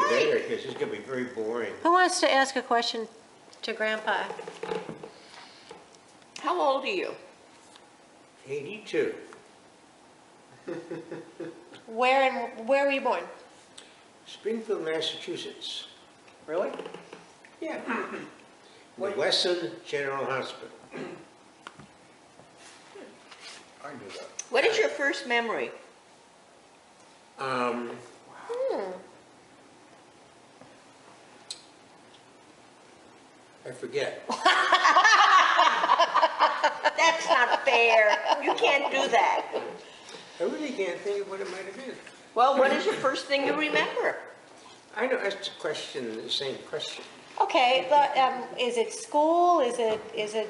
there because it's going to be very boring. Who wants to ask a question to Grandpa? How old are you? 82. Where were you born? Springfield, Massachusetts. Really? Yeah. The Wesson General Hospital. I knew that. What is your first memory? I forget. That's not fair. You can't do that. I really can't think of what it might have been. Well, what is your first thing you remember? I know that's the same question. Okay, but is it school? Is it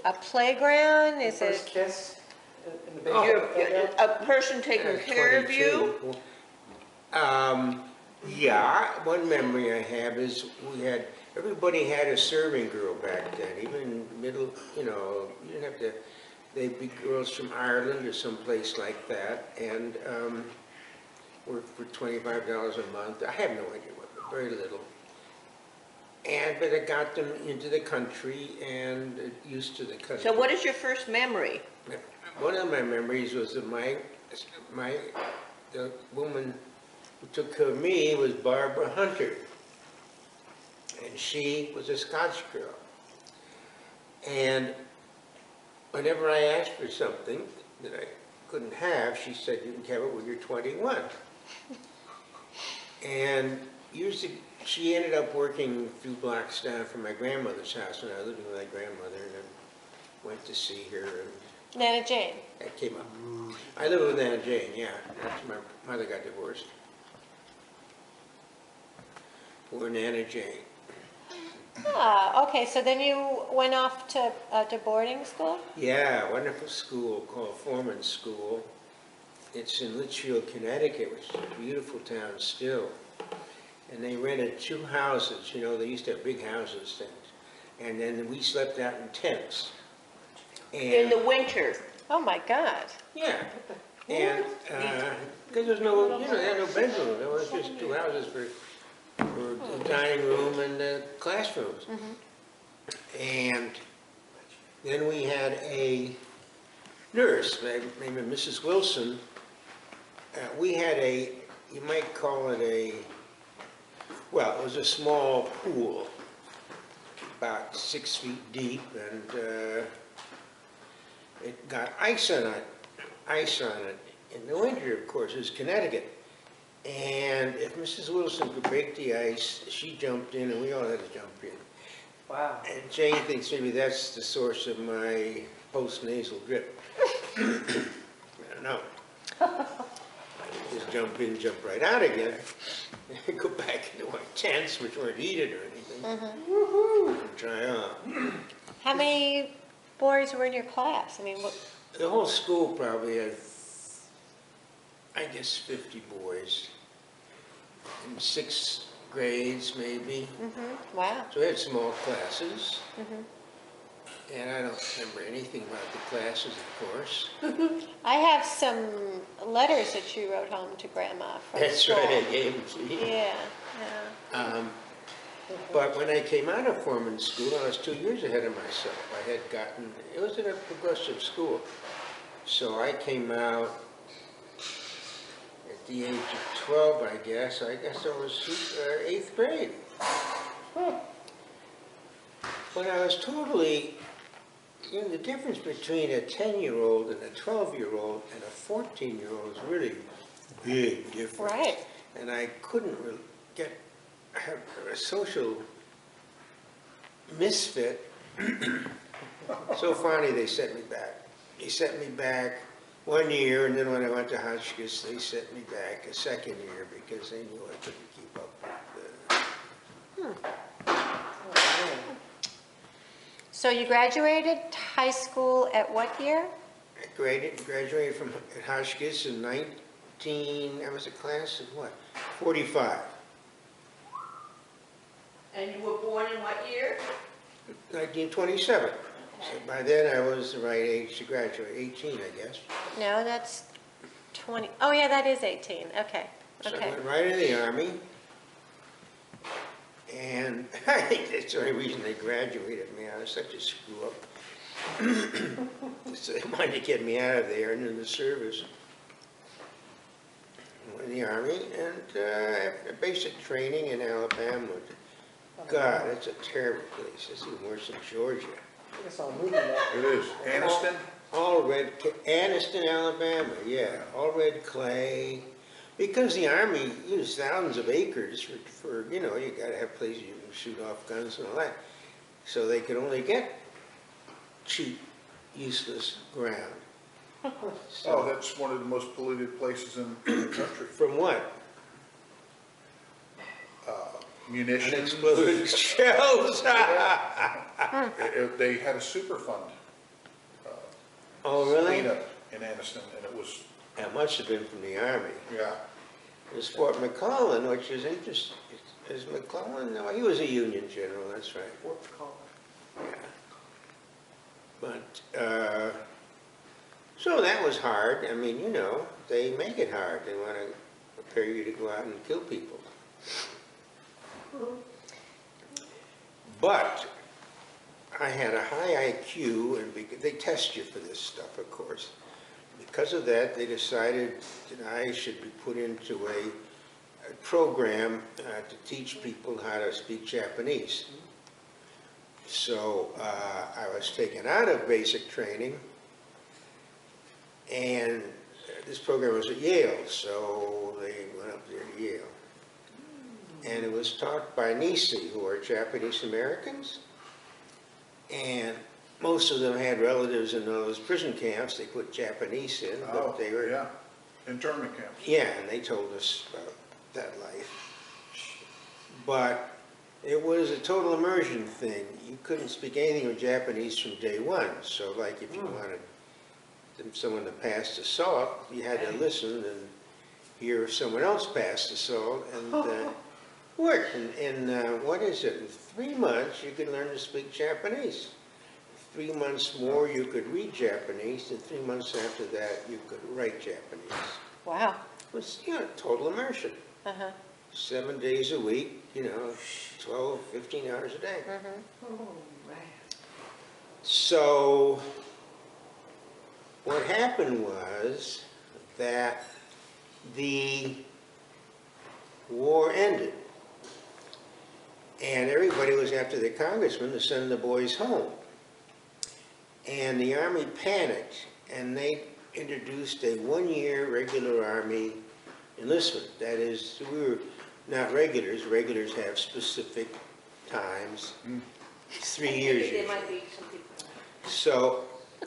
a playground? Is First it? kiss in the big A person taking care of you? 22. Yeah, one memory I have is everybody had a serving girl back then, even middle, you didn't have to, they'd be girls from Ireland or someplace like that, and worked for $25 a month. I have no idea what, very little. But it got them into the country and used to the country. So what is your first memory? One of my memories was that the woman who took care of me was Barbara Hunter, and she was a Scotch girl. And whenever I asked for something that I couldn't have, she said, "You can have it when you're 21." And usually, she ended up working a few blocks down from my grandmother's house, and I lived with my grandmother, and then went to see her. And Nana Jane. that came up. I lived with Nana Jane, yeah. After my mother got divorced. Poor Nana Jane. Ah, okay. So then you went off to boarding school? Yeah, wonderful school called Foreman School. It's in Litchfield, Connecticut, which is a beautiful town still. And they rented 2 houses. They used to have big houses, things. And then we slept out in tents. In the winter? Oh my God. Yeah. And because there's no, they had no bedroom. There was just 2 houses for the dining room and the classrooms. And then we had a nurse named Mrs. Wilson. We had you might call it well, it was a small pool, about 6 feet deep, and it got ice on it. In the winter, of course, it's Connecticut. And if Mrs. Wilson could break the ice, she jumped in, and we all had to jump in. Wow. And Jane thinks maybe that's the source of my post-nasal drip. I don't know. Just jump in, jump right out again. Go back into my tents, which weren't heated or anything. Woohoo! Try on. How many boys were in your class? I mean, what? The whole school probably had, I guess, 50 boys. In 6 grades, maybe. Wow. So we had small classes. And I don't remember anything about the classes, of course. I have some letters that you wrote home to Grandma from That's school. right, I gave them to you. Yeah, yeah. But when I came out of Foreman School, I was 2 years ahead of myself. I had gotten, it was in a progressive school. So I came out at the age of 12, I guess. I guess I was 8th grade. But I was totally, the difference between a 10-year-old and a 12-year-old and a 14-year-old is really big difference. Right. And I couldn't really have a social misfit. So finally they sent me back. They sent me back 1 year, and then when I went to Hotchkiss, they sent me back a 2nd year because they knew I couldn't keep up with So you graduated high school at what year? I graduated from at Hotchkiss in I was a class of what? 45. And you were born in what year? 1927. So by then I was the right age to graduate, 18, I guess. No, that's 20. Oh yeah, that is 18. Okay. So I Okay. went right in the Army, And I think that's the only reason they graduated me. I was such a screw up. So they wanted to get me out of there and in the service. I went in the Army and after basic training in Alabama. God, it's a terrible place. It's even worse than Georgia. I saw a movie that. It is. Aniston? All red, Anniston, Alabama, yeah, all red clay. Because the Army used thousands of acres for you know, you gotta have places you can shoot off guns and all that. So they could only get cheap, useless ground. So, Oh, that's one of the most polluted places in the country. from what? Munitions. Unexploded shells. They had a Superfund Oh, really? cleanup in Aniston, and it was, That must have been from the Army. yeah. There's Fort McClellan, which is interesting. Is McClellan? No, he was a Union general, that's right. Fort Collins. Yeah. But, so that was hard. I mean, you know, they make it hard. They want to prepare you to go out and kill people. But I had a high IQ, and they test you for this stuff, of course. Because of that, they decided that I should be put into a program to teach people how to speak Japanese. So I was taken out of basic training, and this program was at Yale, so they went up there to Yale. And it was taught by Nisi, who are Japanese Americans, and most of them had relatives in those prison camps. They put Japanese in, Oh, but they were, yeah. Internment camps. yeah, and they told us about that life. But it was a total immersion thing. You couldn't speak anything in Japanese from day one. So like if you wanted someone to pass the salt, you had to listen and hear if someone else passed the salt and work. In what is it, in 3 months you could learn to speak Japanese. 3 months more you could read Japanese, and 3 months after that you could write Japanese. Wow. It was, you know, total immersion. Uh-huh. 7 days a week, you know, 12, 15 hours a day. Oh, man. So what happened was that the war ended, and everybody was after the congressman to send the boys home. And the Army panicked, and they introduced a 1-year regular Army enlistment. That is, we were not regulars. Regulars have specific times, 3 years There usually. might be some people. So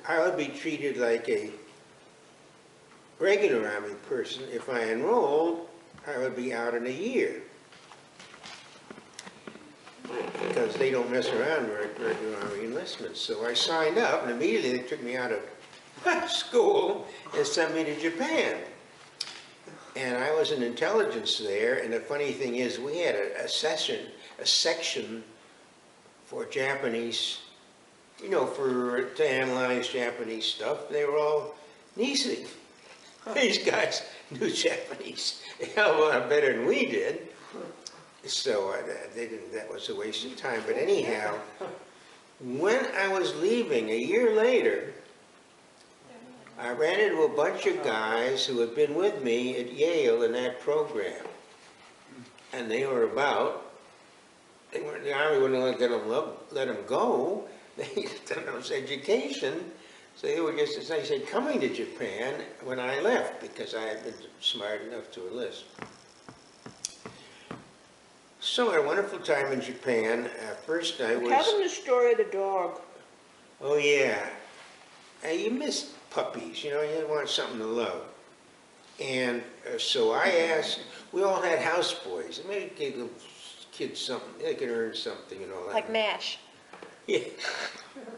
I would be treated like a regular Army person. If I enrolled, I would be out in a year. Because they don't mess around with regular Army enlistment. So I signed up, and immediately they took me out of school and sent me to Japan. And I was in intelligence there, and the funny thing is, we had a section for Japanese, you know, to analyze Japanese stuff. They were all Nisi. These guys knew Japanese a hell of a lot better than we did. So they didn't, that was a waste of time. But anyhow, when I was leaving a year later, I ran into a bunch of guys who had been with me at Yale in that program. And they were the Army wouldn't let them go. They didn't know education. So they were just, as I said, coming to Japan when I left, because I had been smart enough to enlist. So I had a wonderful time in Japan. First I was... Tell them the story of the dog. Oh yeah. You miss puppies, you know, you want something to love. And so I asked, we all had houseboys. Maybe give the kids something, they could earn something and all that. Like MASH. Yeah.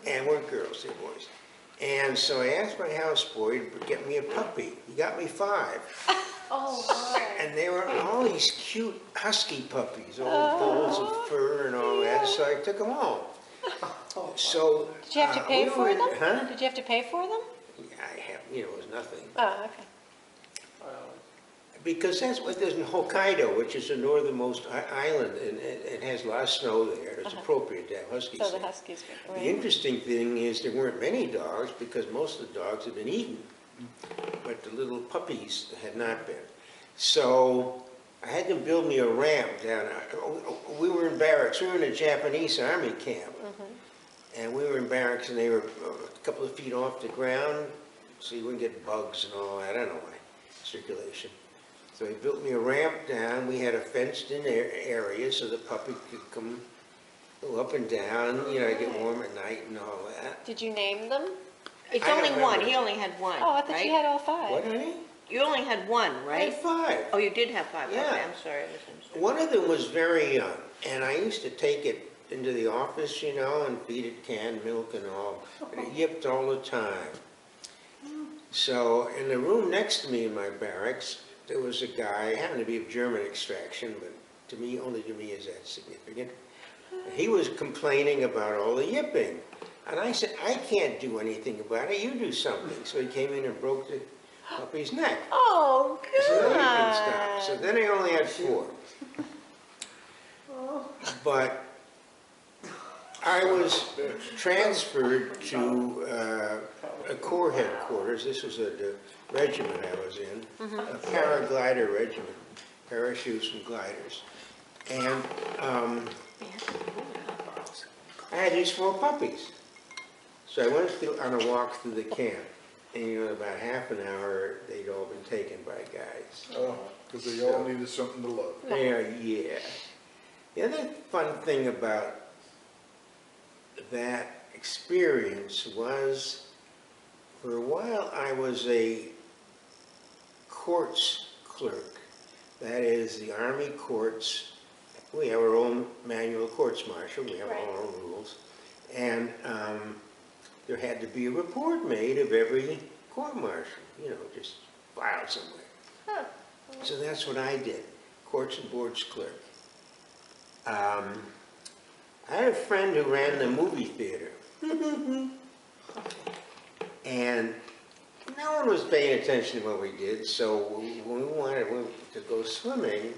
And we're girls, they're boys. And so I asked my houseboy to get me a puppy. He got me 5. Oh, wow. And they were all these cute husky puppies, all balls of fur and all that, so I took them all. So... Did you have to pay we for were- them? Huh? Did you have to pay for them? I have, you know, it was nothing. Oh, okay. because that's what there's in Hokkaido, which is the northernmost island, and it has a lot of snow there. It's appropriate to have huskies So the there. Huskies, The right? interesting thing is there weren't many dogs because most of the dogs had been eaten, but the little puppies had not been. So I had them build me a ramp down. We were in barracks. We were in a Japanese army camp. And we were in barracks and they were a couple of feet off the ground, so you wouldn't get bugs and all that. I don't know why, circulation. So he built me a ramp down. We had a fenced-in area so the puppy could come go up and down, you know, get warm at night and all that. Did you name them? It's I don't only one, remember. he only had one, Oh, I thought you right? had all five. What, honey? You only had one, I right? had 5. Oh, you did have 5, okay, Yeah. I'm sorry, I misunderstood. One of them was very young, and I used to take it into the office, you know, and feed it canned milk and all. And it yipped all the time. So in the room next to me in my barracks, there was a guy, happened to be of German extraction, but to me, only to me is that significant. He was complaining about all the yipping. And I said, I can't do anything about it, you do something. So he came in and broke the puppy's neck. Oh, So then he good. could stop. So then I only had 4. But I was transferred to a Corps headquarters. This was the regiment I was in, a paraglider regiment, parachutes and gliders. And I had these 4 puppies. So I went on a walk through the camp. And you know, in about half an hour, they'd all been taken by guys. Oh, because they all needed something to love. Yeah. The other fun thing about that experience was, for a while, I was a courts clerk. That is, the Army courts, we have our own manual courts martial, we have our own rules. And there had to be a report made of every court martial, you know, just filed somewhere. So that's what I did, courts and boards clerk. I had a friend who ran the movie theater. And no one was paying attention to what we did, so when we wanted to go swimming,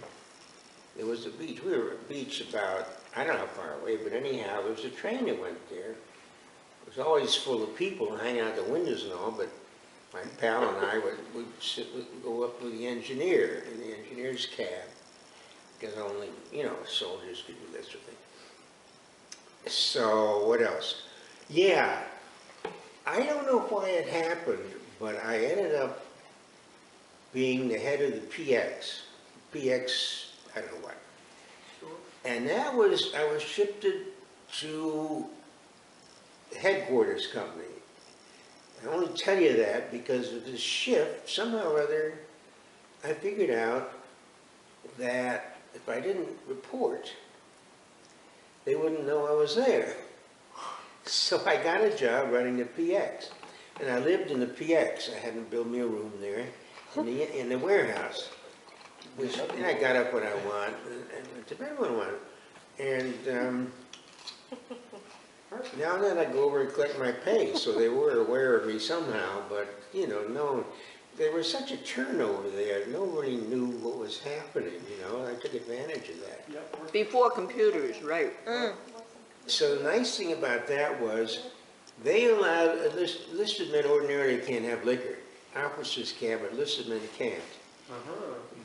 there was a beach. We were at a beach about, I don't know how far away, but anyhow, there was a train that went there. It was always full of people hanging out the windows and all, but my pal and I would go up with the engineer in the engineer's cab, because only, you know, soldiers could do this sort of thing. So, what else? Yeah, I don't know why it happened, but I ended up being the head of the PX, I don't know what. And that was, I was shifted to the headquarters company. I only tell you that because of this shift, somehow or other, I figured out that if I didn't report, they wouldn't know I was there. So I got a job running the PX. And I lived in the PX. I had them build me a room there in the warehouse. And I got up when I want, and went to bed when I want. And now and then I go over and collect my pay, so they were aware of me somehow, but, you know, no, there was such a turnover there, nobody knew what was happening, you know, and I took advantage of that. Before computers, right. So the nice thing about that was, they allowed, enlisted men ordinarily can't have liquor. Officers can, but enlisted men can't.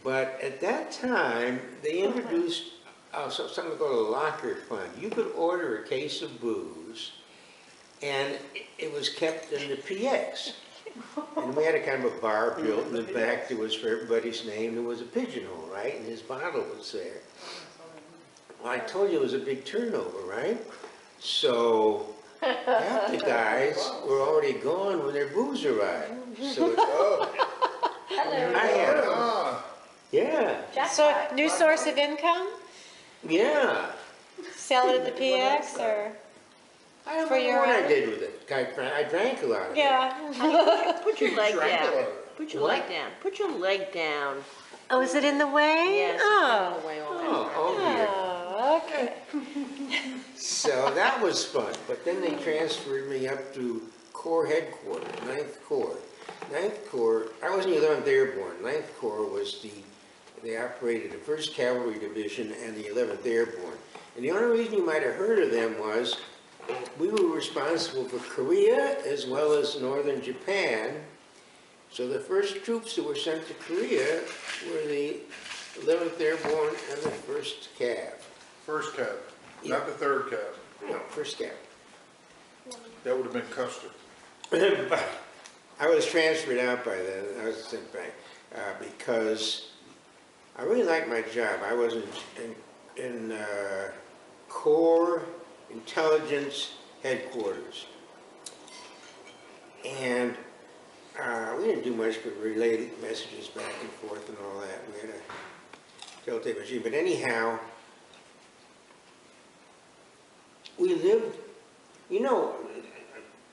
But at that time, they introduced something called a locker fund. You could order a case of booze, and it was kept in the PX. And we had a kind of a bar built in the back that was for everybody's name. There was a pigeonhole, right? And his bottle was there. Well, I told you it was a big turnover, right? So half the guys were already gone when their booze arrived. So I had, yeah, So, new source of income? yeah. Sell it at the PX or? I don't For know your what I own? did with it. I drank a lot of it. Yeah. Put your leg Drank a down. lot of it. Put your What? leg down. Put your leg down. Oh, is it in the way? Yes. Oh. Away all Oh, that. oh dear. Oh, okay. So that was fun, but then they transferred me up to Corps headquarters, 9th Corps. 9th Corps, I wasn't 11th Airborne. 9th Corps was the they operated the 1st Cavalry Division and the 11th Airborne. And the only reason you might have heard of them was we were responsible for Korea as well as northern Japan. So the first troops that were sent to Korea were the 11th Airborne and the 1st Cav. First cab, not the third cab. No, 1st Cav. That would have been Custer. I was transferred out by then. I was sent back because I really liked my job. I was in Corps Intelligence Headquarters, and we didn't do much but relay messages back and forth and all that. We had a teletype machine, but anyhow, we lived, you know,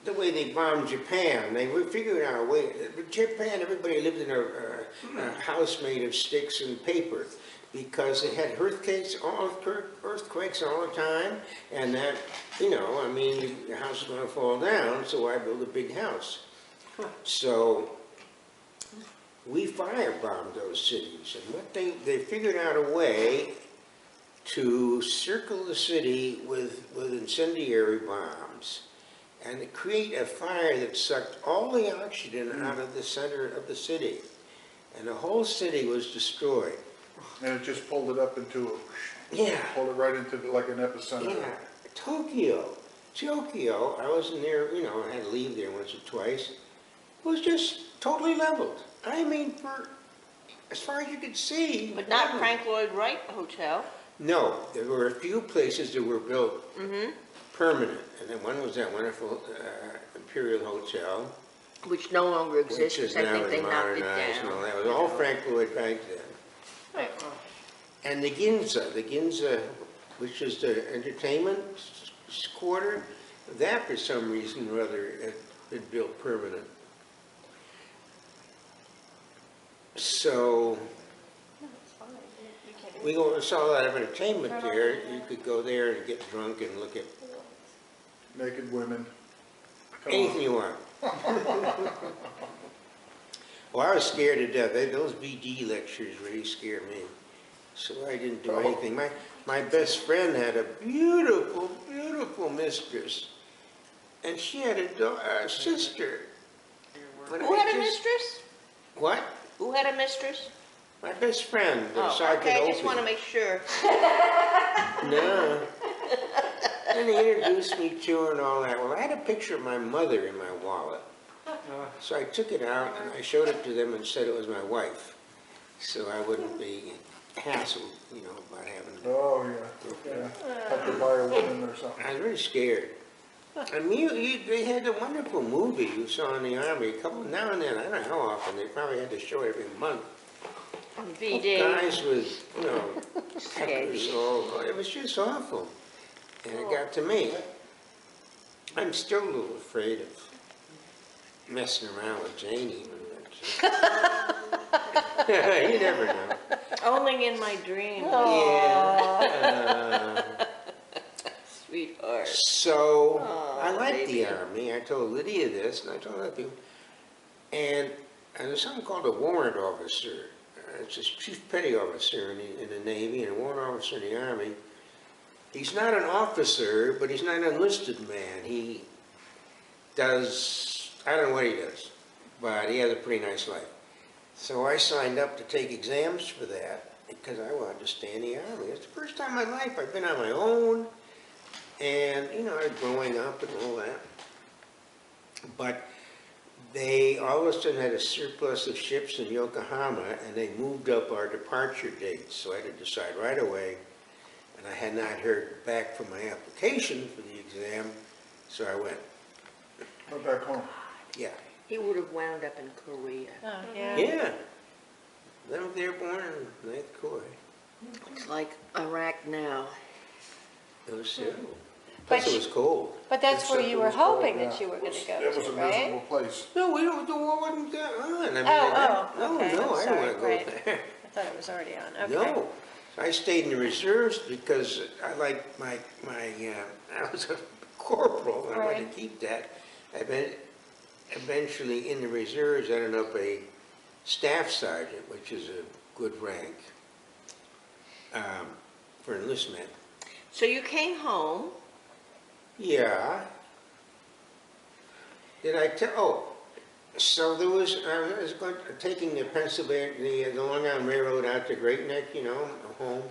the way they bombed Japan, they were figuring out a way. Japan, everybody lived in a house made of sticks and paper because they had earthquakes all the time, and that, you know, I mean, the house is going to fall down, so I built a big house. So we firebombed those cities, and what they figured out a way to circle the city with incendiary bombs and to create a fire that sucked all the oxygen out of the center of the city. And the whole city was destroyed. And it just pulled it up into Yeah. pulled it right into like an epicenter. Yeah. Tokyo, I wasn't there, you know, I had to leave there once or twice. It was just totally leveled. I mean, for as far as you could see. But not Frank Lloyd Wright Hotel. No, there were a few places that were built permanent, and then one was that wonderful Imperial Hotel, Which no longer which exists, is I now think they knocked it modernized and all down. that. It was all Frank Lloyd back then. And the Ginza, which is the entertainment quarter, that for some reason or other had been built permanent. So we saw a lot of entertainment there. You could go there and get drunk and look at Naked women. Come anything on. you want. Well, I was scared to death. Those BD lectures really scared me. So I didn't do anything. My best friend had a beautiful, beautiful mistress. And she had a sister. Who had a mistress? What? Who had a mistress? My best friend, Oh, Sergeant okay, I just want to Opie. make sure. No. And he introduced me to her and all that. Well, I had a picture of my mother in my wallet. So I took it out and I showed it to them and said it was my wife. So I wouldn't be hassled, you know, about having to. Oh, yeah. Have to buy a woman or something. I was really scared. I mean, they had a wonderful movie you saw in the Army, a couple, now and then, I don't know how often, they probably had to show every month. VD. Guys with, you know, Steady. peppers all, it was just awful. And it got to me. I'm still a little afraid of messing around with Janie. You never know. Only in my dreams, Yeah. sweetheart. So, Aw, I liked baby. the Army. I told Lydia this, and I told other people. And there's something called a warrant officer. It's a chief petty officer in the Navy and a warrant officer in the Army. He's not an officer, but he's not an enlisted man. He does, I don't know what he does, but he has a pretty nice life. So I signed up to take exams for that because I wanted to stay in the Army. It's the first time in my life I've been on my own, and, you know, I was growing up and all that. But they all of a sudden had a surplus of ships in Yokohama, and they moved up our departure dates. So I had to decide right away, and I had not heard back from my application for the exam, so I went. Go back home. Yeah. He would have wound up in Korea. Oh, yeah. Yeah. Then they were born in 9th Corps. It's like Iraq now. It was terrible. But Plus it was cold. But that's where Except you it were was cold, hoping yeah. that you were going to go It was to, a right? miserable place. No, the war wasn't that on. I mean, Oh, okay, no, I'm I sorry, don't want to go right. there. I thought it was already on, okay. No, I stayed in the reserves because I liked I was a corporal, and I wanted Right. to keep that. I've been eventually in the reserves, I ended up a staff sergeant, which is a good rank. for enlistment. So you came home, Yeah. Did I tell, oh, so there was, I was going, taking the Pennsylvania, the Long Island Railroad out to Great Neck, you know, home,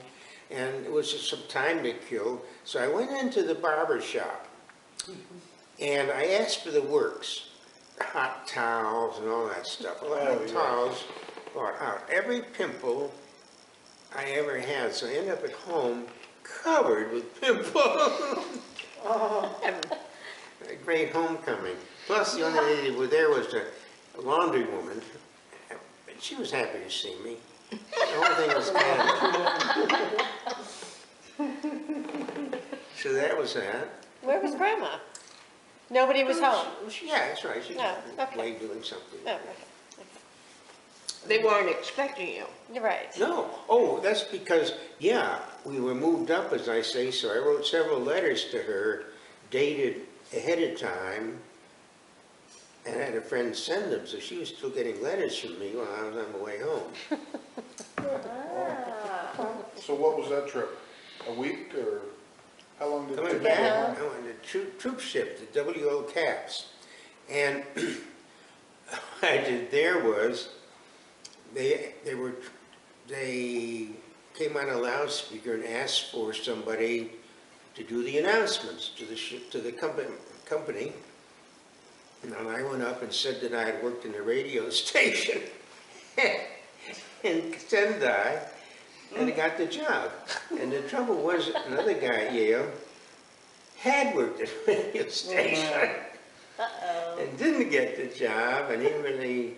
and it was just some time to kill, so I went into the barber shop, and I asked for the works, hot towels and all that stuff. Well, the hot towels brought out every pimple I ever had, so I ended up at home covered with pimples. A great homecoming. Plus, the only lady who was there was a laundry woman. She was happy to see me. The whole thing was fun. So that was that. Where was Grandma? Nobody was home? Yeah, that's right. She was Oh, okay. away doing something. Oh, okay. they weren't expecting you. You're right. No. Oh, that's because, yeah, we were moved up, as I say, so I wrote several letters to her, dated ahead of time, and I had a friend send them, so she was still getting letters from me while I was on my way home. So what was that trip? A week or how long did it Coming take? back, I went to troop ship, the WO Caps, and what I did there was, they came on a loudspeaker and asked for somebody to do the announcements to the ship, to the company. And I went up and said that I had worked in the radio station in Sendai, and I got the job. And the trouble was, another guy at Yale had worked at the radio station and didn't get the job, and he really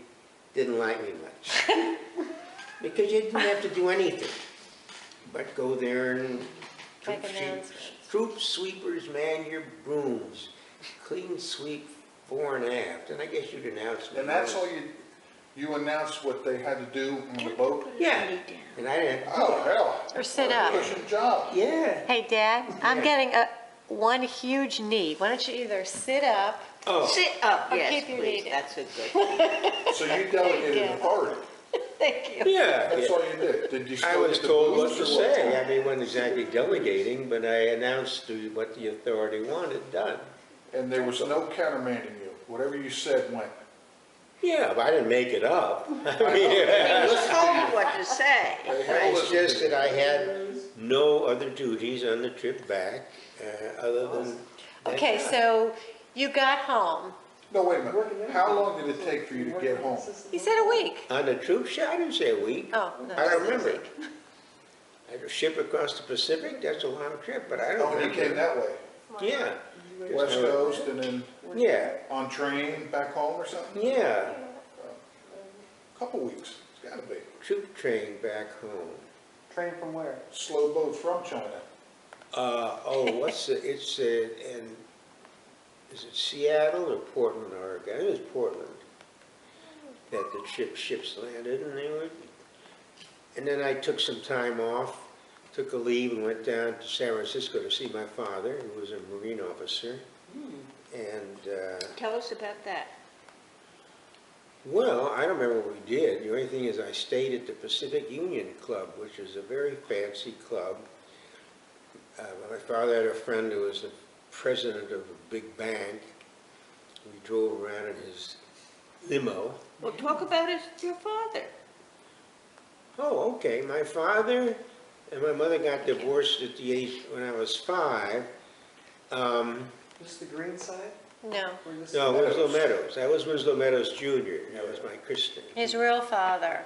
didn't like me much. Because you didn't have to do anything but go there and Make announcements. troop sweepers man your brooms, clean sweep fore and aft, and I guess you'd announce. And that's all you announced what they had to do on the boat? Yeah, and I didn't. Oh, hell. Or sit up. Pushing job. Yeah. Hey, Dad, I'm Yeah. getting one huge need. Why don't you either sit up? Oh, Sit up, Or yes, keep your please, knee that's a good. So you delegated Yeah. authority. Thank you. yeah. That's all you did. Did you I still was get the told what booze to or what? say. I mean, it wasn't exactly delegating, but I announced what the authority wanted done. And there was no countermanding you. Whatever you said went. Yeah, but I didn't make it up. I mean, He was told what to say. They had it's listened just to you. that I had no other duties on the trip back, other than. that Okay, job. so you got home. No, wait a minute. How long did it take for you to get home? He said a week. On the troop ship, I didn't say a week. Oh, no. I don't remember. I had a ship across the Pacific, that's a long trip, but I don't Oh, you remember. came that way? Yeah, West Coast and then yeah, on train back home or something? yeah. Couple weeks. It's gotta be. Troop train back home. Train from where? Slow boat from China. What's the, it's in, is it Seattle or Portland, Oregon? It was Portland that the ships landed, and they were, and then I took some time off, took a leave and went down to San Francisco to see my father, who was a Marine officer. And, Tell us about that. well, I don't remember what we did. The only thing is I stayed at the Pacific Union Club, which is a very fancy club. My father had a friend who was the president of a big bank. We drove around in his limo. Well, talk about your father. Oh, okay. My father and my mother got divorced at the age when I was 5. This the green side? No, Or this? No, Winslow Meadows. That was Winslow Meadows Jr. That was my christening. his real father.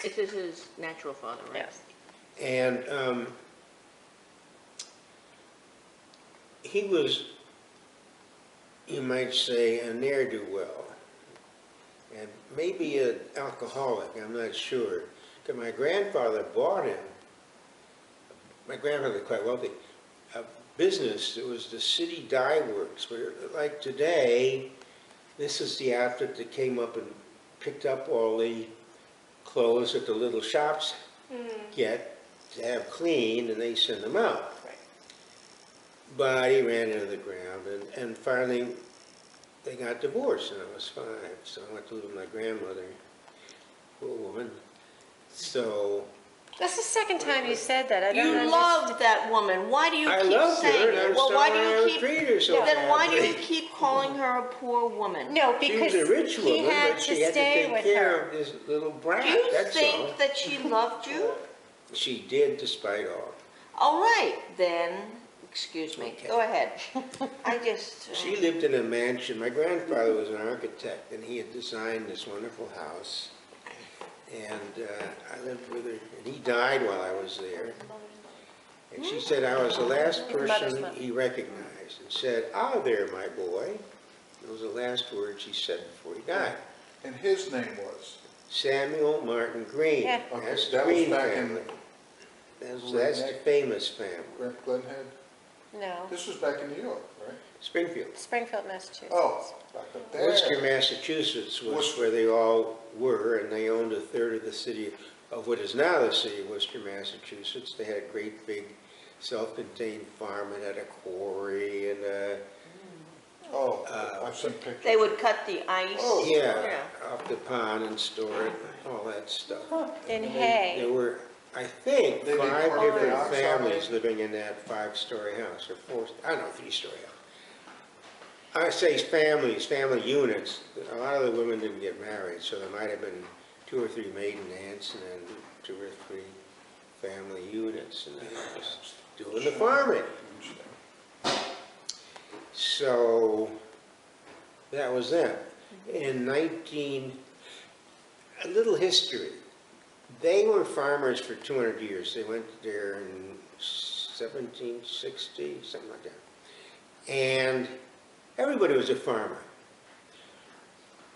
This is his natural father, right? Yes. And he was, you might say, a ne'er-do-well, and maybe an alcoholic, I'm not sure. Because my grandfather bought him, my grandfather was quite wealthy, a business that was the City Dye Works, where, like today, this is the outfit that came up and picked up all the clothes that the little shops get to have cleaned, and they send them out. Right. But he ran into the ground, and finally they got divorced, and I was 5, so I went to live with my grandmother, poor woman. So That's the second time you said that. I don't You understand. loved that woman. Why do you I keep loved her, saying and it? I'm Well, why do sorry I you was keep? treated her so Then why do you badly. keep calling her a poor woman? No, She because was a rich he woman, had but to she had to stay take with care her. of this little brat, Do you that's all. think that she loved you? She did, despite all. All right, then. Excuse me. Okay. Go ahead. I just. She lived in a mansion. My grandfather was an architect, and he had designed this wonderful house. And I lived with her, and he died while I was there. And she said I was the last person he recognized, and said, "Ah, there, my boy." Those were the last words he said before he died. And his name was? Samuel Martin Green. Yeah. Okay, That's the that was Green back in family. That's the famous family. Glenhead? No, This was back in New York, right? Springfield. Springfield, Massachusetts. Oh, back up there. Worcester, Massachusetts was Worcester. where they all were, and they owned a third of the city of what is now the city of Worcester, Massachusetts. They had a great big self-contained farm, and had a quarry, and Oh, I've seen pictures. They would cut the ice. Oh. yeah, off the pond and store it, all that stuff. In There hay. were, I think, They did 5 carbon different dioxide. families living in that 5-story house, or 4, I don't know, 3-story house. I say families, family units. A lot of the women didn't get married, so there might have been 2 or 3 maiden aunts and then 2 or 3 family units in the house doing the farming. So that was them. In a little history. They were farmers for 200 years. They went there in 1760, something like that. And everybody was a farmer.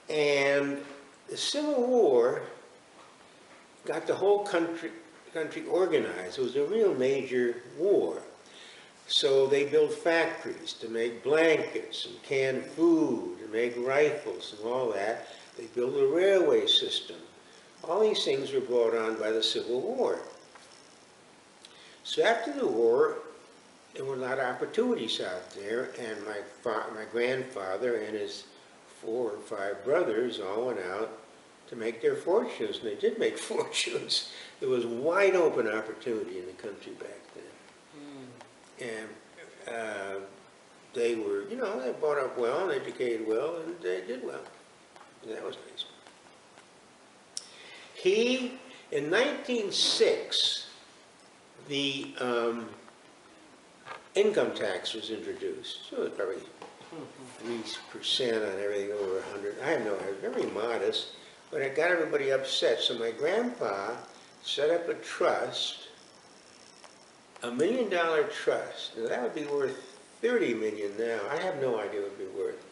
And the Civil War got the whole country organized. It was a real major war. So they built factories to make blankets and canned food and make rifles and all that. They built a railway system. All these things were brought on by the Civil War. So after the war, there were a lot of opportunities out there, and my grandfather and his 4 or 5 brothers all went out to make their fortunes, and they did make fortunes. There was wide open opportunity in the country back then. And they were, they brought up well and educated well, and they did well. And that was nice. In 1906, the income tax was introduced. So it was probably 3% on everything over 100. I have no idea, very modest, but it got everybody upset. So my grandpa set up a trust, $1 million trust. Now that would be worth $30 million now. I have no idea what it would be worth.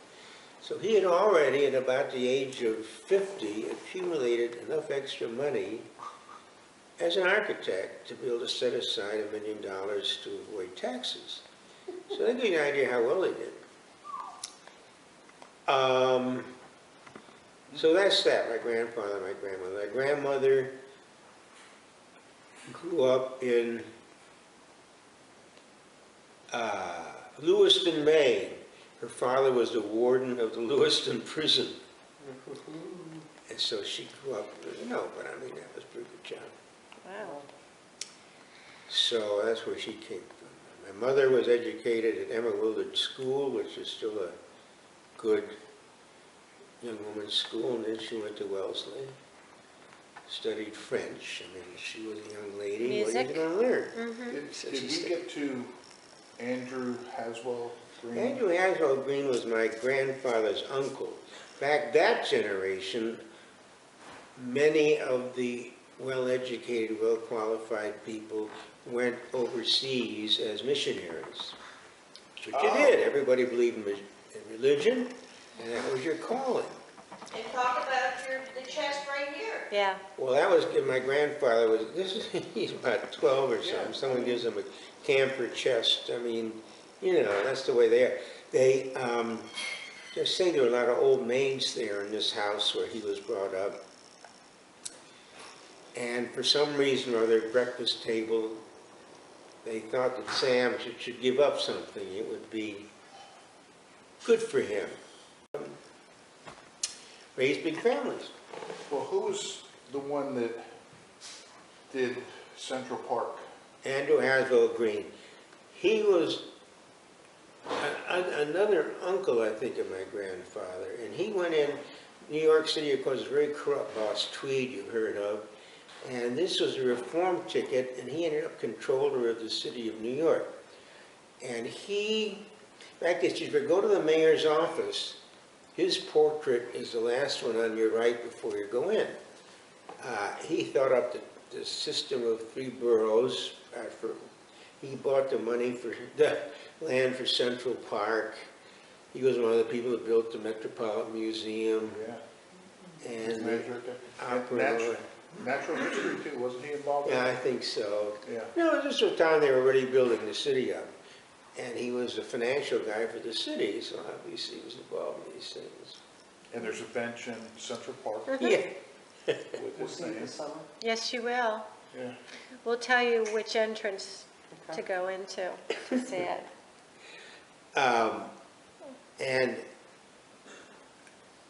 So he had already, at about the age of 50, accumulated enough extra money as an architect to be able to set aside $1 million to avoid taxes. So that gives you an idea how well he did. So that's that, my grandfather, my grandmother. My grandmother grew up in Lewiston, Maine. Her father was the warden of the Lewiston prison. And so she grew up, but I mean, that was a pretty good job. Wow. So that's where she came from. My mother was educated at Emma Willard School, which is still a good young woman's school, and then she went to Wellesley, studied French. I mean, she was a young lady. Music. What are you going to learn? Did we get to Andrew Haswell Green? Andrew Haswell Green was my grandfather's uncle. Back that generation, many of the well-educated, well-qualified people went overseas as missionaries. Which you did. Everybody believed in religion, and that was your calling. And talk about the chest right here. Yeah. Well, that was, my grandfather was, he's about 12 or something. Someone gives him a camphor chest. I mean, that's the way they are. They just say there were a lot of old maids there in this house where he was brought up. And for some reason or other, at breakfast table, they thought that Sam should give up something. It would be good for him. Raise big families. Well, who was the one that did Central Park. Andrew Haswell Green. He was another uncle, I think, of my grandfather, and he went in New York City, of course, a very corrupt boss, Tweed, you've heard of, and this was a reform ticket, and he ended up controller of the city of New York. And he, in fact, if you go to the mayor's office, his portrait is the last one on your right before you go in. He thought up the system of 3 boroughs. He bought the money for the land for Central Park. He was one of the people that built the Metropolitan Museum Yeah. and Right the there. Opera. Natural history too, wasn't he involved in Yeah, I that? think so. Yeah. No, this was the time they were already building the city up. And he was the financial guy for the city, so obviously he was involved in these things. And there's a bench in Central Park Yeah. with We'll his see you name. this summer. Yes, you will. Yeah. We'll tell you which entrance to Okay. go into to see it. And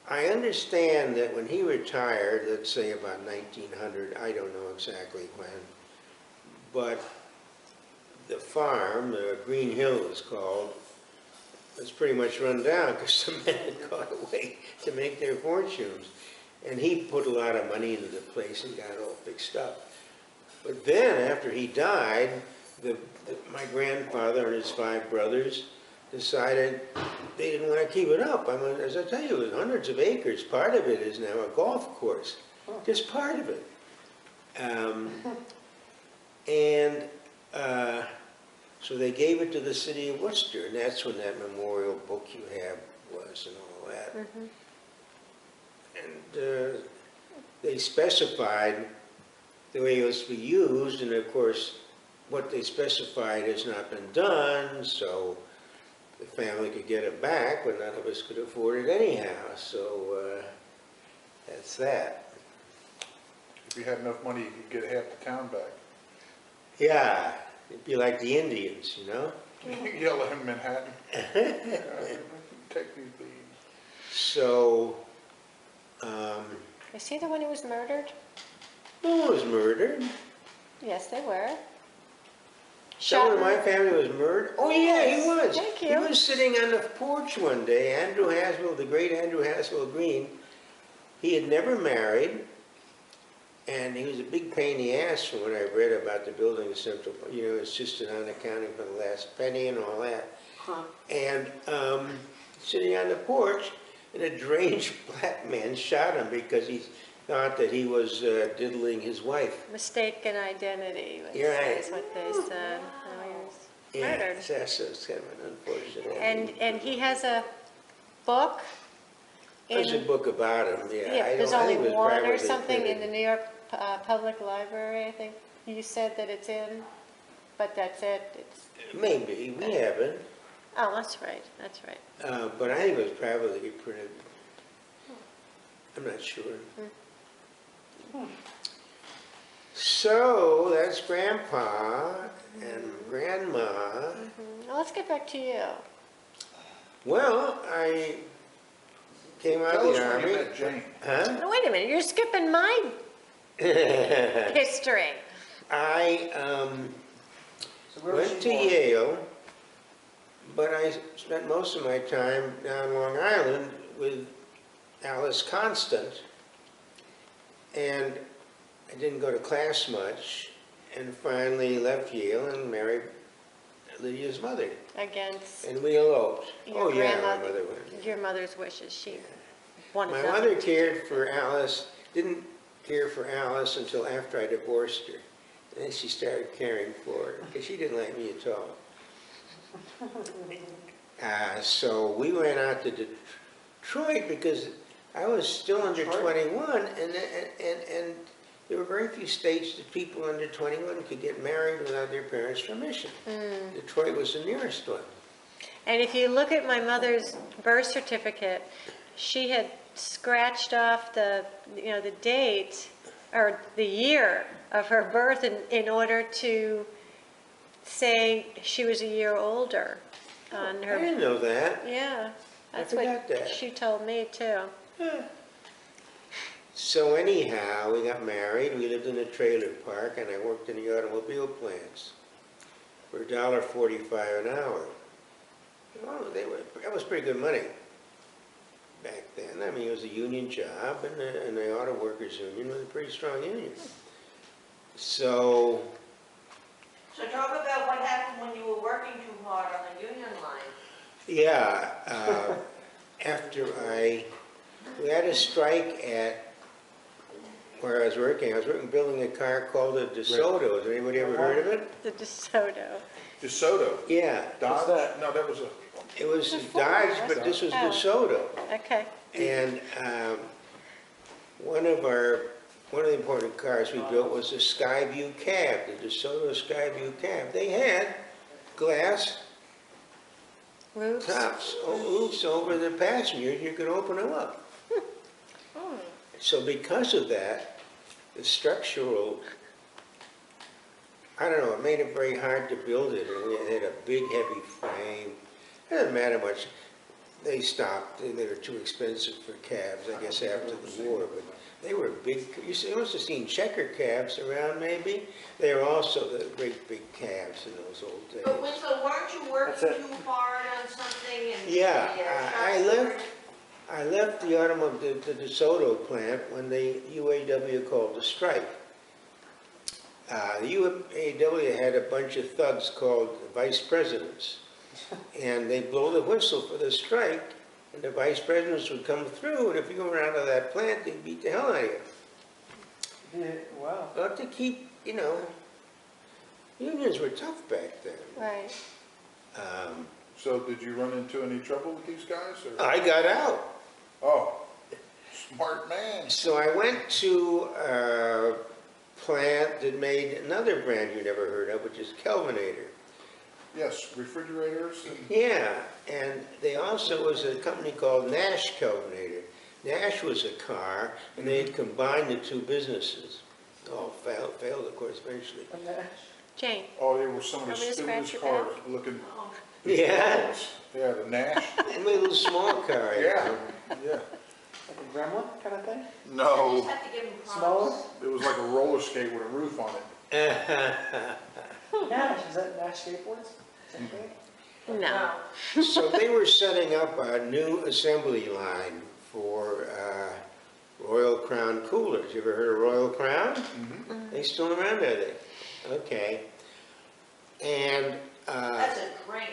I understand that when he retired, let's say about 1900, I don't know exactly when, but the farm, Green Hill it was called, was pretty much run down because the men had gone away to make their fortunes. And he put a lot of money into the place and got it all fixed up. But then, after he died, my grandfather and his 5 brothers decided they didn't want to keep it up. I mean, as I tell you, it was hundreds of acres. Part of it is now a golf course, just part of it. So they gave it to the city of Worcester, and that's when that memorial book you have was and all that. And they specified the way it was to be used, and of course, what they specified has not been done, so the family could get it back, but none of us could afford it anyhow, so that's that. If you had enough money, you could get half the town back. Yeah, it'd be like the Indians, you know? You can yell at him in Manhattan. Take these beans. So, Is he the one who was murdered? no one was murdered. Yes, they were. Someone in my Shot- family was murdered? Oh, yeah, he was. Thank He you. was sitting on the porch one day, Andrew Haswell, the great Andrew Haswell Green. He had never married, and he was a big pain in the ass from what I read about the building of Central, you know, insisted on accounting for the last penny and all that. And sitting on the porch, and a deranged black man shot him because he thought that he was diddling his wife. Mistaken identity You're right. is what they said. No, he was Yeah, murdered. it's kind of an unfortunate ending. And he has a book There's a in, book about him, yeah. yeah, I there's don't- I only think it was one or privately something in printed. the New York Public Library, I think. You said that it's in, but that's it. It's, Maybe, we haven't, oh, that's right, that's right. but I think it was privately printed. I'm not sure. So, that's Grandpa and Grandma. Now, let's get back to you. Well, I came out Tell of us the when you Army. met Jane. Huh? No, wait a minute, you're skipping my history. I So where was went she to born? Yale, but I spent most of my time down Long Island with Alice Constant, and I didn't go to class much, and finally left Yale and married Lydia's mother, Against and we eloped. your Oh yeah, my grandmother, mother went. your mother's wishes. She wanted My nothing mother to cared for Alice, didn't care for Alice until after I divorced her. Then she started caring for her, because she didn't like me at all. So we went out to Detroit because I was still under Detroit? 21, and there were very few states that people under 21 could get married without their parents' permission. Detroit was the nearest one. And if you look at my mother's birth certificate, she had scratched off the date or the year of her birth in order to say she was a year older on I her. didn't know that. Yeah, I that's forgot what that. she told me too. So anyhow, we got married, we lived in a trailer park, and I worked in the automobile plants for $1.45 an hour. Oh, that was pretty good money back then. I mean, it was a union job, and the Auto Workers Union was a pretty strong union. So, talk about what happened when you were working too hard on the union line. yeah, after we had a strike at where I was working building a car called a DeSoto. Has anybody ever heard of it? The DeSoto. DeSoto, Yeah, Dodge? that? No, that was a, it was It's a Ford, Dodge, wasn't but this was it? Oh. DeSoto. Okay. And one of the important cars we built was the Skyview cab, the DeSoto Skyview cab. They had glass Roofs? tops, roofs over the passengers. You could open them up. So because of that, the structural, I don't know, it made it very hard to build it. And it had a big, heavy frame. It doesn't matter much. They stopped. They were too expensive for cabs, I guess, after the war. But they were big. You must have seen checker cabs around, maybe. They were also the great big cabs in those old days. But Winslow, weren't you working That's it. too hard on something and? Yeah, the, I left the the DeSoto plant when the UAW called a strike. The UAW had a bunch of thugs called vice presidents, and they'd blow the whistle for the strike, and the vice presidents would come through, and if you were out of that plant, they'd beat the hell out of you. Yeah, wow. But to keep, unions were tough back then. Right. so did you run into any trouble with these guys, or? I got out. Oh, smart man. So I went to a plant that made another brand you never heard of, which is Kelvinator. Yes, refrigerators and, Yeah, and they also was a company called Nash Kelvinator. Nash was a car, and they had combined the two businesses. All failed, of course, eventually. Jane. oh, they were some of the Want me to scratch stupidest your cars looking. Yeah, Yeah, the Nash. and a little small car. Yeah, yeah. Like a gremlin kind of thing? You No, just have to give them Smaller? props. it was like a roller skate with a roof on it. Nash, is that Nash skateboards? Same thing? No. So they were setting up a new assembly line for Royal Crown coolers. You ever heard of Royal Crown? They still around, are they? Okay. And That's a drink.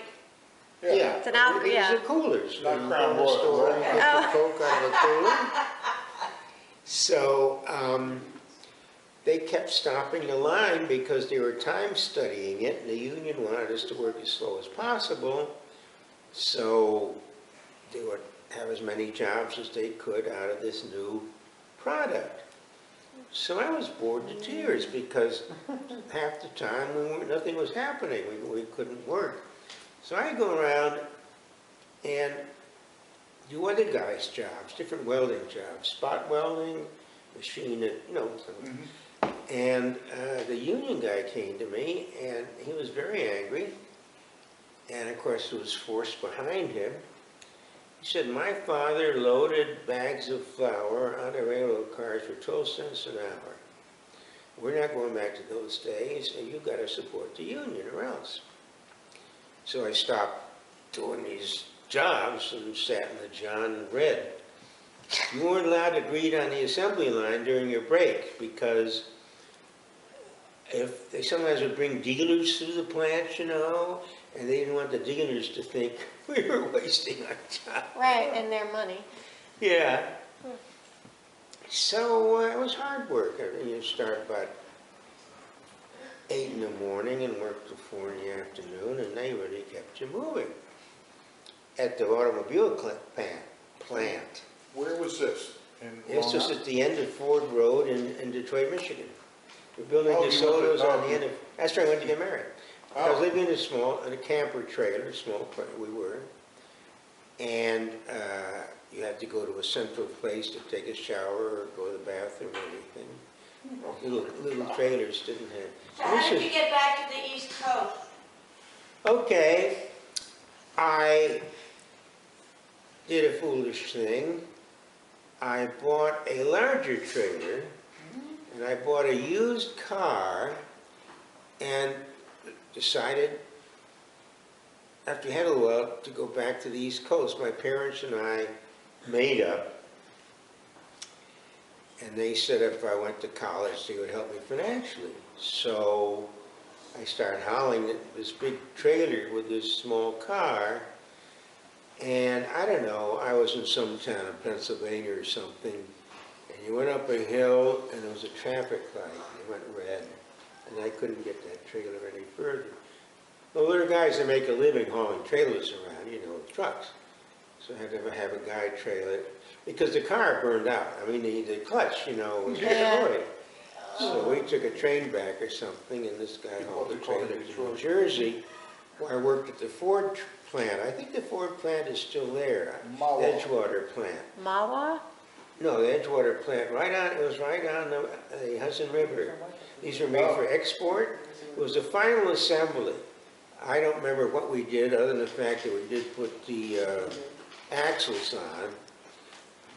yeah, It's an out- these yeah. are coolers. Not You Crown go to the Royal, store right? and get the Coke out of the cooler. So they kept stopping the line because they were time studying it, and the union wanted us to work as slow as possible. So they would have as many jobs as they could out of this new product. So I was bored to tears because half the time nothing was happening. We couldn't work. So I go around and do other guys' jobs, different welding jobs, spot welding, machine, and the union guy came to me, and he was very angry, and of course there was force behind him. He said, my father loaded bags of flour on the railroad cars for 12 cents an hour. We're not going back to those days, and you've got to support the union or else. So I stopped doing these jobs and sat in the John and read. You weren't allowed to greet on the assembly line during your break because if they sometimes would bring dealers through the plant, and they didn't want the dealers to think we were wasting our time. Right, and their money. Yeah. So it was hard work. You start about 8 in the morning and work till 4 in the afternoon, and they really kept you moving. At the automobile plant. Where was this? In It's Long just Island? at the end of Ford Road in Detroit, Michigan. We're building Oh, the you went DeSotos to- on the end of, that's where I went to get married. I was Oh. living in a camper trailer, we were. And you had to go to a central place to take a shower or go to the bathroom or anything. Little trailers didn't have. So how did you get back to the East Coast? Okay, I did a foolish thing. I bought a larger trailer, and I bought a used car, and decided, after we had a while, to go back to the East Coast. My parents and I made up, and they said if I went to college, they would help me financially. So I started hauling this big trailer with this small car, and I don't know, I was in some town in Pennsylvania or something, and you went up a hill, and there was a traffic light, and it went red, and I couldn't get that trailer any further. Well, there are guys that make a living hauling trailers around, you know, trucks. So I had to have a guy trail it, because the car burned out. I mean, the clutch, you know, was destroyed. So we took a train back or something, and this guy hauled the trailer to New Jersey, where I worked at the Ford plant. I think the Ford plant is still there, the Edgewater plant. Mawa? No, the Edgewater plant, it was right on the Hudson River. These were made for export. It was the final assembly. I don't remember what we did, other than the fact that we did put the axles on,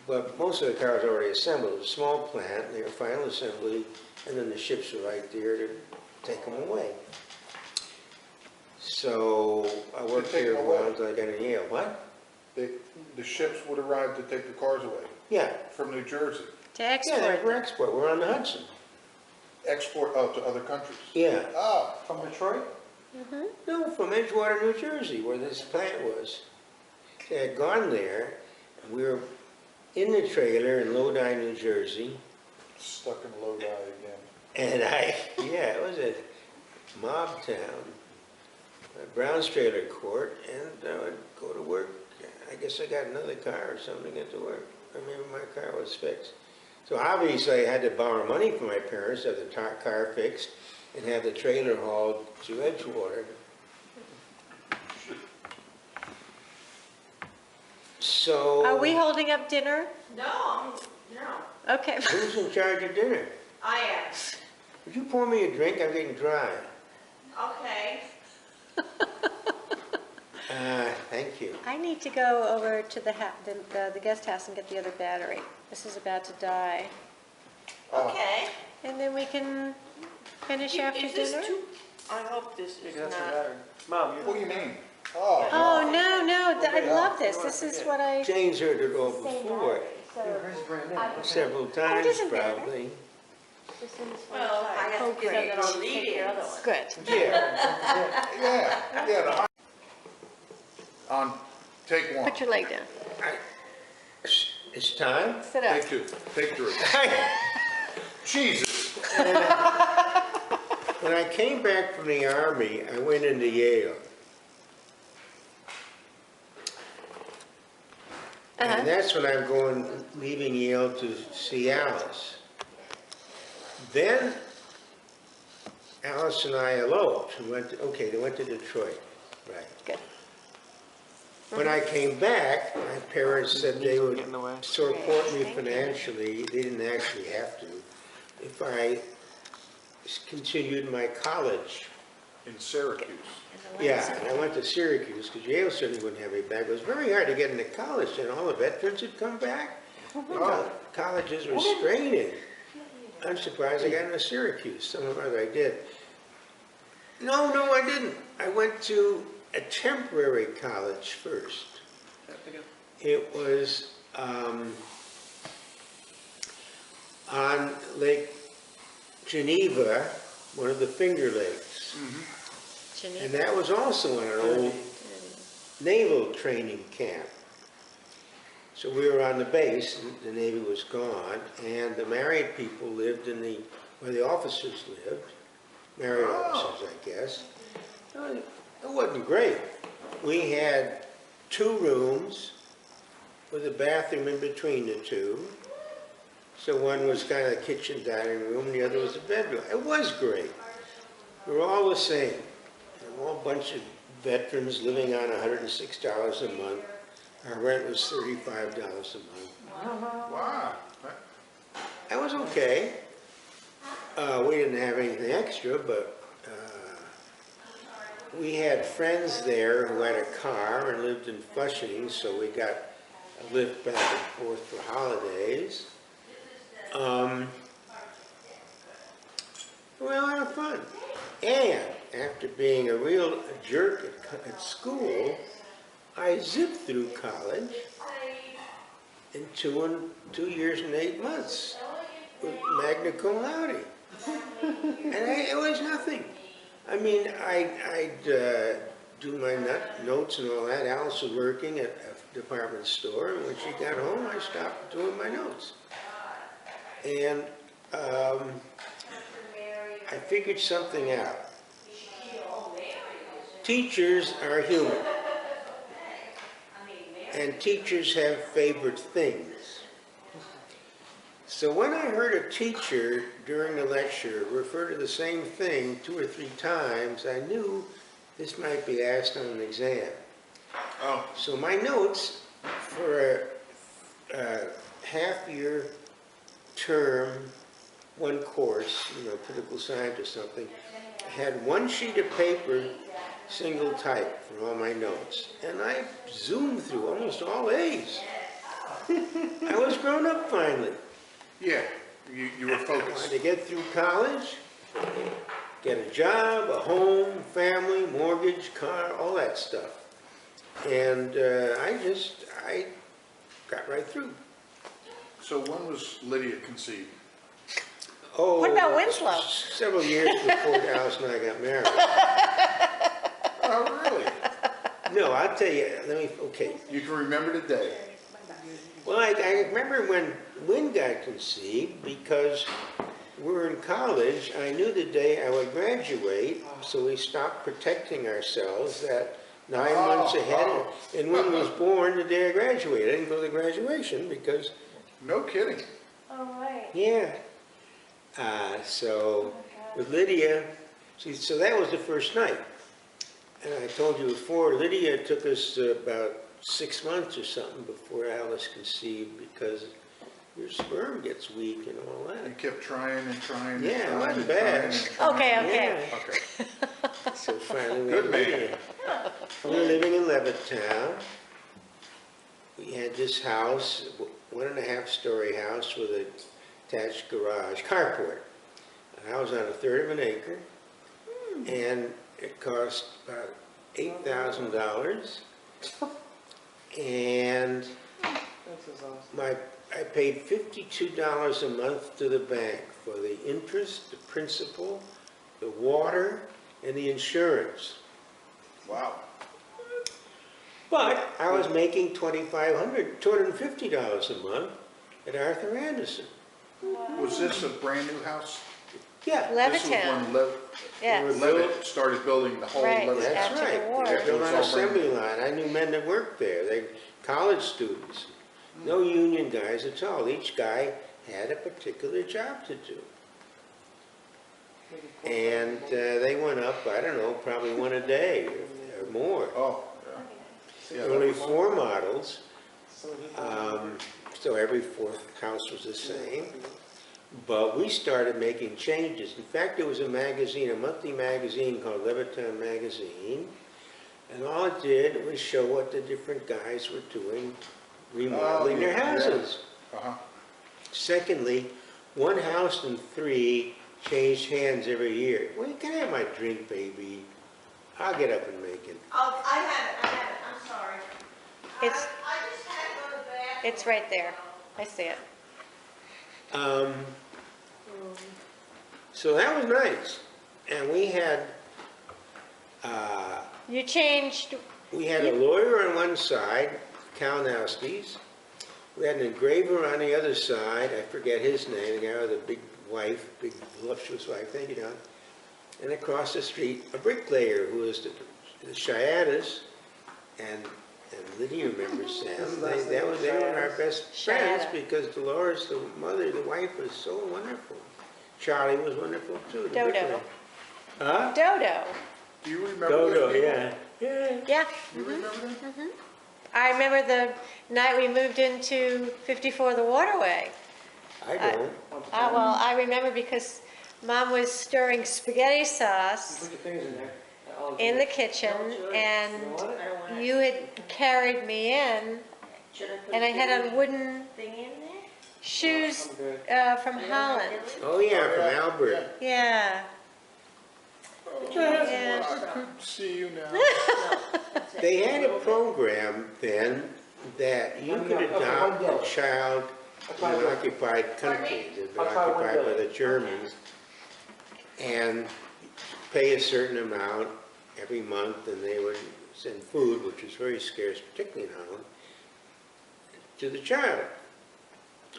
but most of the cars were already assembled. It was a small plant, they were final assembly, and then the ships were right there to take them away. So I worked there a while until I got in Yale. What? The ships would arrive to take the cars away Yeah. from New Jersey, To Yeah, export. we're export. We're on the Hudson. export out to other countries. Yeah. Oh, From Detroit? No, from Edgewater, New Jersey, where this plant was. They had gone there, and we were in the trailer in Lodi, New Jersey, stuck in Lodi again. and it was a mob town, Brown's Trailer Court, and I would go to work. I guess I got another car or something to get to work, or maybe my car was fixed. So obviously I had to borrow money from my parents to have the car fixed and have the trailer hauled to Edgewater. So... Are we holding up dinner? No, no, Okay. Who's in charge of dinner? I am. Would you pour me a drink? I'm getting dry. Okay. Thank you. I need to go over to the guest house and get the other battery. This is about to die. Okay. And then we can finish after Is this dinner? too, I hope this is That's the not, battery. Mom, What do you mean? Oh, Oh, no, I love this. This is what I... Jane's heard it all before, hers is brand new. several times doesn't matter. probably. well, I have to get it on lead-ins. Good. Yeah. yeah. On take one. Put your leg down. It's time? Sit up. Take two. Take three. Jesus. When I came back from the Army, I went into Yale. And that's when I'm leaving Yale to see Alice. Then Alice and I eloped. They went to Detroit, right. Good. When I came back, my parents said they would support me financially. They didn't actually have to, if I continued my college. In Syracuse. Yeah, and I went to Syracuse, because Yale certainly wouldn't have me back. It was very hard to get into college, and all the veterans had come back. The colleges were straining. I'm surprised I got into Syracuse. Some of them I did. No, I didn't. I went to a temporary college first. It was on Lake Geneva, one of the Finger Lakes. And that was also in an old naval training camp. So we were on the base, and the Navy was gone, and the married people lived where the officers lived, married officers, I guess. It wasn't great. We had 2 rooms with a bathroom in between the 2. So one was kind of a kitchen dining room, and the other was a bedroom. It was great. We were all the same. We were all a bunch of veterans living on $106 a month. Our rent was $35 a month. Wow. That was okay. We didn't have anything extra, but we had friends there who had a car and lived in Flushing, so we got a lift back and forth for holidays. Well, a lot of fun. And after being a real jerk at school, I zipped through college in 2 years and 8 months with magna cum laude. And it was nothing. I mean, I'd do my notes and all that. Alice was working at a department store, and when she got home, I stopped doing my notes. And I figured something out. Teachers are human. And teachers have favorite things. So when I heard a teacher during the lecture refer to the same thing 2 or 3 times, I knew this might be asked on an exam. Oh, So my notes for a half-year term, one course, political science or something, I had 1 sheet of paper, single type for all my notes. And I zoomed through almost all A's. I was grown up finally. yeah, you were I wanted focused. to get through college, get a job, a home, family, mortgage, car, all that stuff. And I got right through. So when was Lydia conceived? Oh, What about Winslow? Several years before Alice and I got married. Oh, really? No, I'll tell you, okay. You can remember the day? Well, I remember when Wynn got conceived because we were in college. I knew the day I would graduate, so we stopped protecting ourselves that 9 months ahead. And Wynn was born the day I graduated. I didn't go to graduation because, No kidding. Oh, right. yeah. So with Lydia, so that was the first night. And I told you before, Lydia took us about 6 months or something before Alice conceived because your sperm gets weak and all You that. kept trying and trying and Yeah, it trying wasn't and bad. trying and trying. Okay. Yeah. Okay. So finally we Good had man. Lydia. We were living in Levittown. We had this house, 1.5-story house with an attached garage, carport. The house on 1/3 of an acre. And it cost about $8,000. And This is awesome. I paid $52 a month to the bank for the interest, the principal, the water, and the insurance. Wow. But I was making $250 a month at Arthur Anderson. Was this a brand new house? Yeah, This was Levittown, when yes. Levitt started building the whole Right. Levitt that's house. After the right. war. They built It an was all brand assembly line. I knew men that worked there. They college students. No union guys at all. Each guy had a particular job to do. And they went up, I don't know, probably 1 a day or more. Oh, yeah. Yeah, that Only was- 4 models, So he- so every 4th house was the same. But we started making changes. In fact, there was a magazine, a monthly magazine called Levittown Magazine. And all it did was show what the different guys were doing, remodeling their yeah. houses. Uh-huh. Secondly, 1 house in 3 changed hands every year. Well, you can have my drink, baby. I'll get up and make it. Oh, I have it, I'm sorry. It's- I just had to go to the bathroom. It's right there. I see it. So that was nice. And we had You changed, a lawyer on one side, Kalinowski's. We had an engraver on the other side. I forget his name, the guy with a big wife, big voluptuous wife, thank you, Don. And across the street, a bricklayer who was the Chiatas, and Lydia remembers them. They were our best friends Chiata. because Dolores, the mother, the wife, was so wonderful. Charlie was wonderful too. the Dodo. bricklayer. Huh? Dodo. Do you remember Dodo, those people? yeah. Yeah. Yeah. You remember them? I remember the night we moved into 54 The Waterway. I don't. Well, I remember because Mom was stirring spaghetti You sauce put your fingers in there. I'll in do the it. kitchen, You and want it? you had carried me in, Should I put And I had a on wooden thing in there? shoes I'm good. from Holland. Oh, yeah, from Albert. Yeah. Yeah. I could see you now. No, that's it. They had a program then that you could adopt a child in an occupied country, that was occupied by the Germans, and pay a certain amount every month, and they would send food, which was very scarce, particularly in Holland, to the child.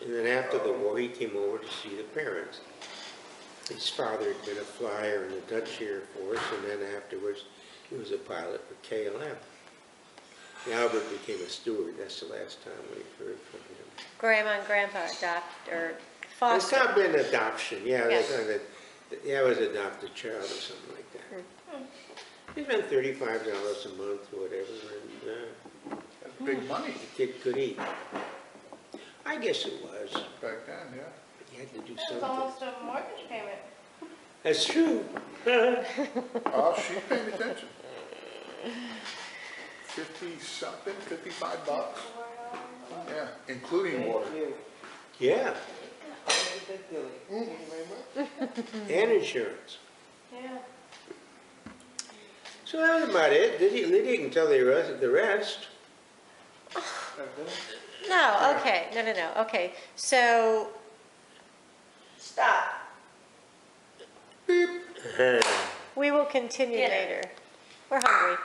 And then after the war, he came over to see the parents. His father had been a flyer in the Dutch Air Force, and then afterwards, he was a pilot for KLM. Albert became a steward. That's the last time we've heard from him. Grandma and grandpa adopt, or It's foster. not been adoption, yeah, Yeah. that's not it. Yeah, it was adopted child or something like that. He spent $35 a month or whatever, and That's big money the kid could eat. I guess it was. back then, yeah. He had to do It's something. almost a mortgage payment. That's true. Oh, she's paying attention. 50-something, $55? Yeah, including water. Thank you. Yeah, Thank you. Thank you very much. and insurance. Yeah. So that was about it. Lydia can tell the rest. No, okay, no, okay. So, Stop. we will continue Dinner. later. We're hungry.